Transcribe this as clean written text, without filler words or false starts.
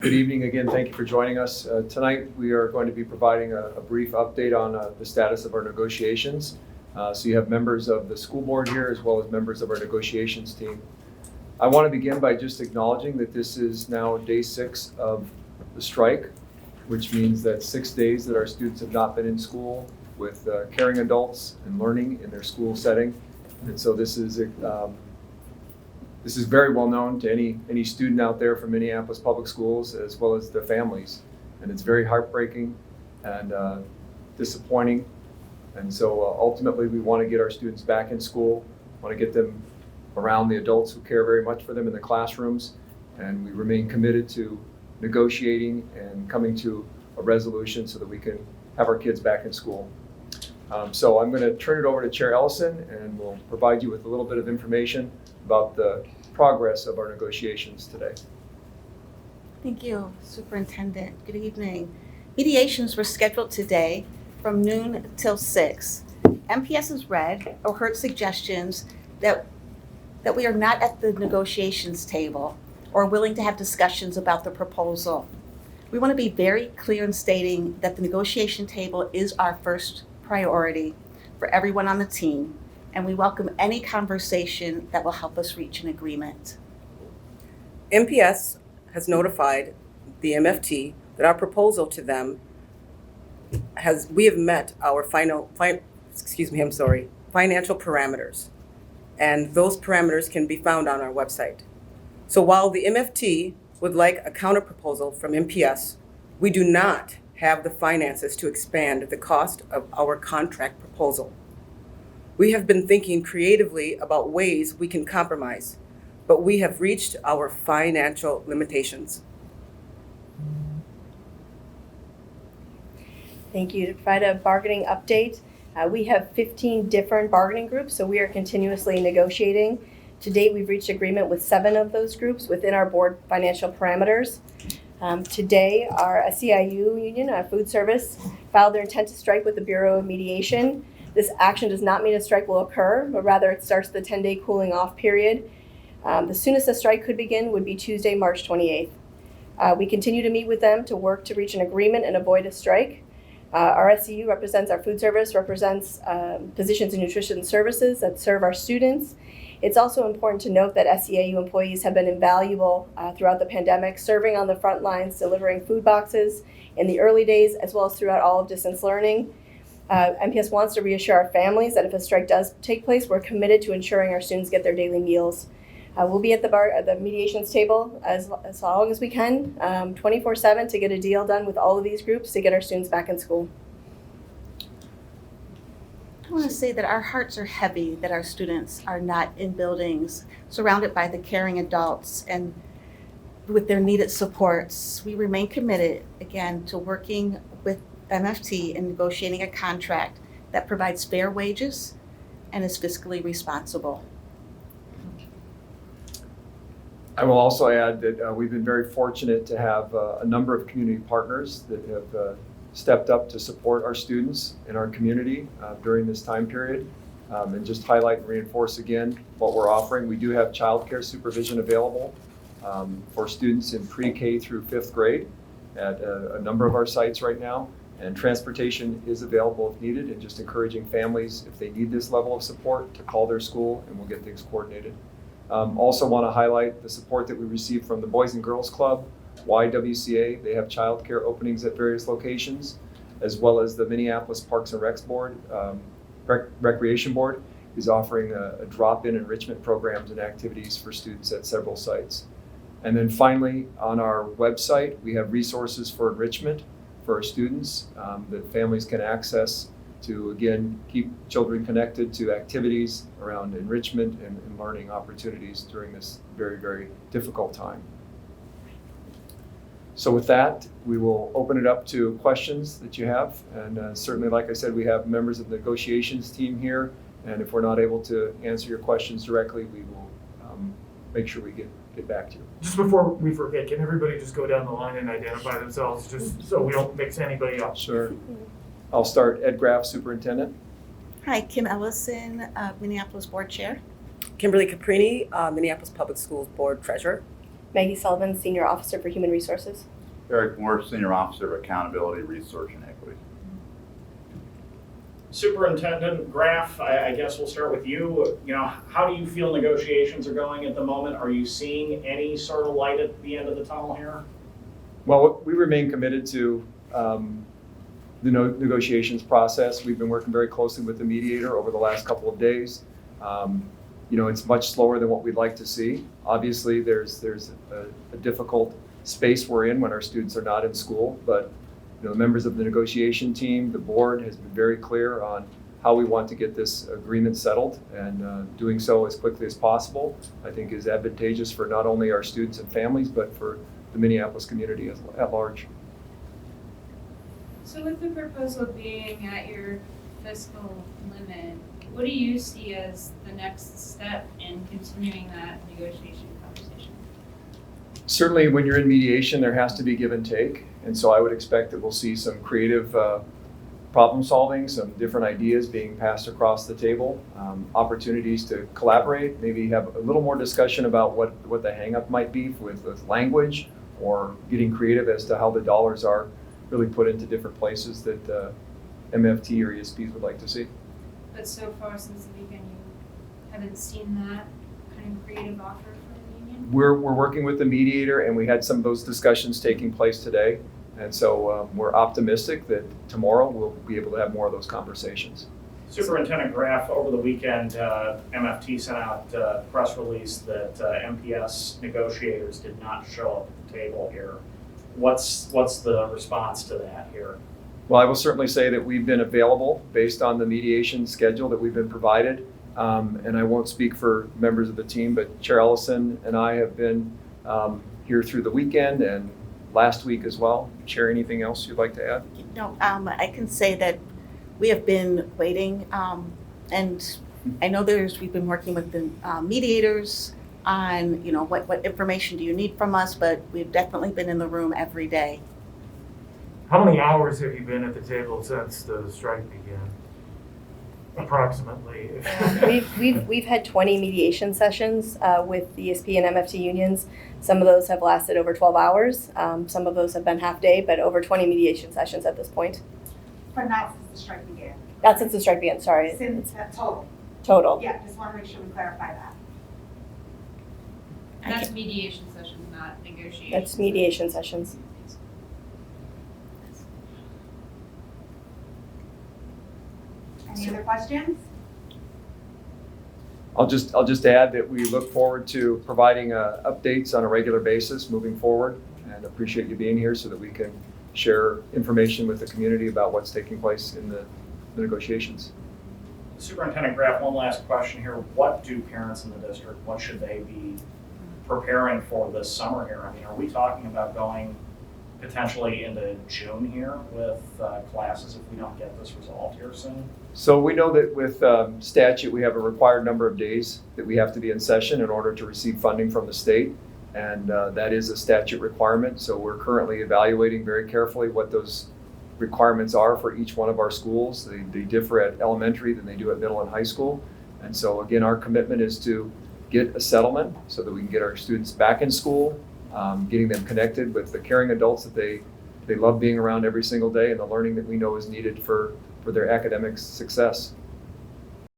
Good evening again. Thank you for joining us. Tonight we are going to be providing a brief update on the status of our negotiations. So you have members of the school board here as well as members of our negotiations team. I want to begin by just acknowledging that this is now day 6 of the strike, which means that 6 days that our students have not been in school with caring adults and learning in their school setting. And so this is very well known to any student out there from Minneapolis Public Schools as well as their families. And it's very heartbreaking and disappointing. And so ultimately we want to get our students back in school, want to get them around the adults who care very much for them in the classrooms. And we remain committed to negotiating and coming to a resolution so that we can have our kids back in school. So I'm going to turn it over to Chair Ellison, and we'll provide you with a little bit of information about the progress of our negotiations today. Thank you, Superintendent. Good evening. Mediations were scheduled today from noon till 6. MPS has read or heard suggestions that we are not at the negotiations table or willing to have discussions about the proposal. We want to be very clear in stating that the negotiation table is our first priority for everyone on the team, and we welcome any conversation that will help us reach an agreement. MPS has notified the MFT that our proposal to them we have met our financial parameters, and those parameters can be found on our website. So while the MFT would like a counterproposal from MPS, we do not have the finances to expand the cost of our contract proposal. We have been thinking creatively about ways we can compromise, but we have reached our financial limitations. Thank you. To provide a bargaining update, we have 15 different bargaining groups, so we are continuously negotiating. To date, we've reached agreement with 7 of those groups within our board financial parameters. Today, our SEIU union, food service, filed their intent to strike with the Bureau of Mediation. This action does not mean a strike will occur, but rather it starts the 10-day cooling off period. The soonest a strike could begin would be Tuesday, March 28th. We continue to meet with them to work to reach an agreement and avoid a strike. Our SEU represents our food service, represents physicians and nutrition services that serve our students. It's also important to note that SEIU employees have been invaluable throughout the pandemic, serving on the front lines, delivering food boxes in the early days, as well as throughout all of distance learning. MPS wants to reassure our families that if a strike does take place, we're committed to ensuring our students get their daily meals. We'll be at the mediations table as long as we can, 24/7, to get a deal done with all of these groups to get our students back in school. I want to say that our hearts are heavy that our students are not in buildings surrounded by the caring adults and with their needed supports. We remain committed, again, to working with MFT and negotiating a contract that provides fair wages and is fiscally responsible. I will also add that we've been very fortunate to have a number of community partners that have stepped up to support our students in our community during this time period. And just highlight and reinforce again what we're offering. We do have childcare supervision available for students in pre-K through 5th grade at a number of our sites right now. And transportation is available if needed, and just encouraging families, if they need this level of support, to call their school and we'll get things coordinated. Also want to highlight the support that we received from the Boys and Girls Club, YWCA. They have childcare openings at various locations, as well as the Minneapolis Parks and Recs Board, Recreation Board is offering a drop-in enrichment programs and activities for students at several sites. And then finally, on our website, we have resources for enrichment for our students that families can access to, again, keep children connected to activities around enrichment and learning opportunities during this very, very difficult time. So with that, we will open it up to questions that you have. And certainly, like I said, we have members of the negotiations team here. And if we're not able to answer your questions directly, we will make sure we get back to you. Just before we forget, can everybody just go down the line and identify themselves, just so we don't mix anybody up? Sure. I'll start. Ed Graff, Superintendent. Hi, Kim Ellison, Minneapolis Board Chair. Kimberly Caprini, Minneapolis Public Schools Board Treasurer. Maggie Sullivan, Senior Officer for Human Resources. Eric Moore, Senior Officer of Accountability, Research, and Equity. Superintendent Graff, I guess we'll start with you. You know, how do you feel negotiations are going at the moment? Are you seeing any sort of light at the end of the tunnel here? Well, we remain committed to the negotiations process. We've been working very closely with the mediator over the last couple of days. You know, it's much slower than what we'd like to see. Obviously, there's a difficult space we're in when our students are not in school, but you know, the members of the negotiation team, the board has been very clear on how we want to get this agreement settled, and doing so as quickly as possible, I think is advantageous for not only our students and families, but for the Minneapolis community at large. So with the proposal being at your fiscal limit, what do you see as the next step in continuing that negotiation conversation? Certainly, when you're in mediation, there has to be give and take. And so I would expect that we'll see some creative problem solving, some different ideas being passed across the table, opportunities to collaborate, maybe have a little more discussion about what the hang up might be with language, or getting creative as to how the dollars are really put into different places that MFT or ESPs would like to see. But so far since the weekend, you haven't seen that kind of creative offer from the union? We're working with the mediator, and we had some of those discussions taking place today. And so we're optimistic that tomorrow we'll be able to have more of those conversations. Superintendent Graff, over the weekend, MFT sent out a press release that MPS negotiators did not show up at the table here. What's the response to that here? Well, I will certainly say that we've been available based on the mediation schedule that we've been provided. And I won't speak for members of the team, but Chair Ellison and I have been here through the weekend and last week as well. Chair, anything else you'd like to add? No, I can say that we have been waiting, and I know we've been working with the mediators on, you know, what information do you need from us, but we've definitely been in the room every day. How many hours have you been at the table since the strike began? Approximately. We've had 20 mediation sessions with the ESP and MFT unions. Some of those have lasted over 12 hours. Some of those have been half day, but over 20 mediation sessions at this point. But not since the strike began. Not since the strike began, sorry. Since total. Total. Yeah, just want to make sure we clarify that. And that's mediation sessions, not negotiations. That's mediation sessions. Any other questions? I'll just add that we look forward to providing updates on a regular basis moving forward, and appreciate you being here so that we can share information with the community about what's taking place in the negotiations. Superintendent Graff, one last question here. What do parents in the district, what should they be preparing for this summer here? I mean, are we talking about going potentially into June here with classes if we don't get this resolved here soon? So we know that with statute, we have a required number of days that we have to be in session in order to receive funding from the state. And that is a statute requirement. So we're currently evaluating very carefully what those requirements are for each one of our schools. They differ at elementary than they do at middle and high school. And so again, our commitment is to get a settlement so that we can get our students back in school, getting them connected with the caring adults that they love being around every single day, and the learning that we know is needed for their academic success.